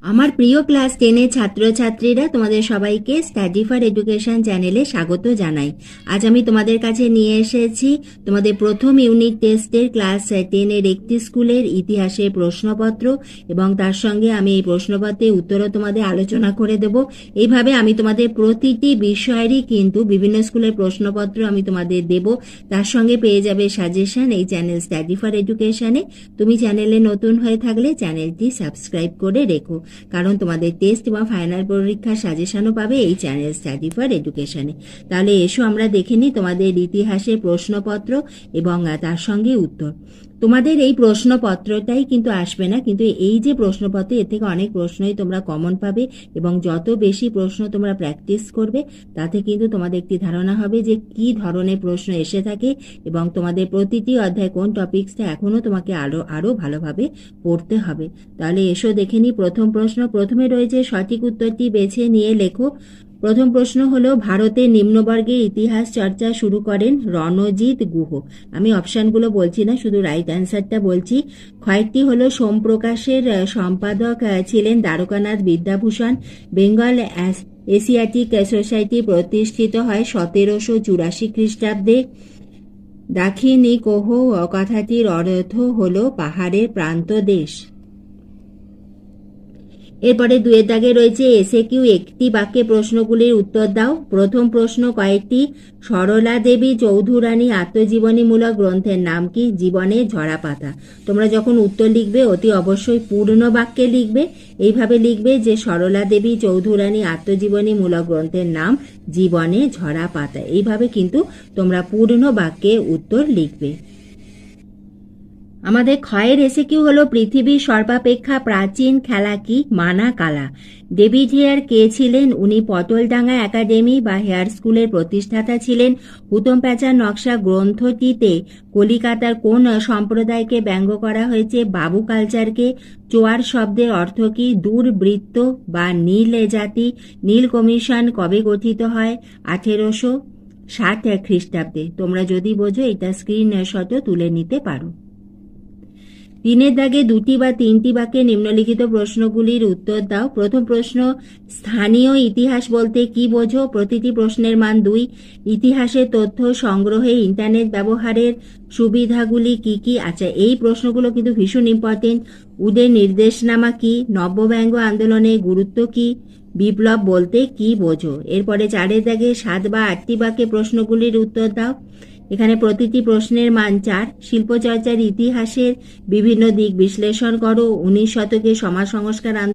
আমার প্রিয় ক্লাস 10-এর ছাত্রছাত্রীরা, তোমাদের সবাইকে স্টাডি ফর এডুকেশন চ্যানেলে স্বাগত জানাই। আজ আমি তোমাদের কাছে নিয়ে এসেছি তোমাদের প্রথম ইউনিট টেস্টের ক্লাস 10-এর একটি স্কুলের ইতিহাসের প্রশ্নপত্র, এবং তার সঙ্গে আমি এই প্রশ্নপত্রের উত্তরও তোমাদের আলোচনা করে দেব। এইভাবে আমি তোমাদের প্রতিটি বিষয়েরই কিন্তু বিভিন্ন স্কুলের প্রশ্নপত্র আমি তোমাদের দেব, তার সঙ্গে পেয়ে যাবে সাজেশন এই চ্যানেল স্টাডি ফর এডুকেশনে। তুমি চ্যানেলে নতুন হয়ে থাকলে চ্যানেলটি সাবস্ক্রাইব করে রেখো, কারণ তোমাদের টেস্ট বা ফাইনাল পরীক্ষার সাজেশনও পাবে এই চ্যানেল স্টাডি ফর এডুকেশনে। তাহলে এসো আমরা দেখে নিই তোমাদের ইতিহাসের প্রশ্নপত্র এবং তার সঙ্গে উত্তর। তোমাদের এই প্রশ্নপত্রটাই কিন্তু আসবে না, কিন্তু এই যে প্রশ্নপত্র, এর থেকে অনেক প্রশ্নই তোমরা কমন পাবে, এবং যত বেশি প্রশ্ন তোমরা প্র্যাকটিস করবে তাতে কিন্তু তোমাদের একটি ধারণা হবে যে কি ধরনের প্রশ্ন এসে থাকে, এবং তোমাদের প্রতিটি অধ্যায় কোন টপিকসটা এখনো তোমাকে আরো ভালোভাবে পড়তে হবে। তাহলে এসো দেখে নিই প্রথম প্রশ্ন। প্রথমে রয়েছে সঠিক উত্তরটি বেছে নিয়ে লেখো। প্রথম প্রশ্ন হলো, ভারতের নিম্নবর্গের ইতিহাস চর্চা শুরু করেন রণজিৎ গুহ। আমি অপশানগুলো বলছি না, শুধু রাইট অ্যান্সারটা বলছি। কয়েকটি হলো, সোমপ্রকাশের সম্পাদক ছিলেন দ্বারকানাথ বিদ্যাভূষণ। বেঙ্গল এশিয়াটিক সোসাইটি প্রতিষ্ঠিত হয় 1784 খ্রিস্টাব্দে। দাক্ষিণী কোহ কথাটির অর্থ হলো পাহাড়ের প্রান্ত দেশ। এরপরে দুয়ের দাগে রয়েছে এসে কিউ, একটি বাক্যে প্রশ্নগুলির উত্তর দাও। প্রথম প্রশ্ন, কয়েকটি সরলা দেবী চৌধুরানী আত্মজীবনীমূলক গ্রন্থের নাম কি? জীবনের ঝরাপাতা। তোমরা যখন উত্তর লিখবে অতি অবশ্যই পূর্ণ বাক্যে লিখবে। এইভাবে লিখবে যে সরলা দেবী চৌধুরানী আত্মজীবনীমূলক গ্রন্থের নাম জীবনের ঝরাপাতা। এইভাবে কিন্তু তোমরা পূর্ণ বাক্যে উত্তর লিখবে। আমাদের ক্ষয়ের এসে হলো, পৃথিবীর সর্বাপেক্ষা প্রাচীন খেলা কি? মানা কালা। ডেভিড হেয়ার কে ছিলেন? উনি পটলডাঙ্গা একাডেমি বা হেয়ার স্কুলের প্রতিষ্ঠাতা ছিলেন। হুতম প্যাঁচার নকশা গ্রন্থটিতে কলিকাতার কোন সম্প্রদায়কে ব্যঙ্গ করা হয়েছে? বাবু কালচারকে। চোয়ার শব্দের অর্থ কি? দুর্বৃত্ত বা নীল জাতি। নীল কমিশন কবে গঠিত হয়? 1860 খ্রিস্টাব্দে। তোমরা যদি বোঝো এটা স্ক্রিনশটও তুলে নিতে পারো। তিনের দাগে দুটি বা তিনটি বাক্যে নিম্নলিখিত প্রশ্নগুলির উত্তর দাও। প্রথম প্রশ্ন, স্থানীয় ইতিহাস বলতে কি বোঝো? প্রতিটি প্রশ্নের মান 2। ইতিহাসের তথ্য সংগ্রহে ইন্টারনেট ব্যবহারের সুবিধাগুলি কি কি? আচ্ছা, এই প্রশ্নগুলো কিন্তু ভীষণ ইম্পর্টেন্ট। উদের নির্দেশনামা কি? নব্যব্যঙ্গ আন্দোলনের গুরুত্ব কি? বিপ্লব বলতে কি বোঝো? এরপরে 4-এর দাগে 7 বা 8টি বাক্যে প্রশ্নগুলির উত্তর দাও। এখানে প্রতিটি প্রশ্নের মান 4। শিল্পচর্চার ইতিহাসের বিভিন্ন দিক বিশ্লেষণ করো। 19 শতকে সমাজ সংস্কার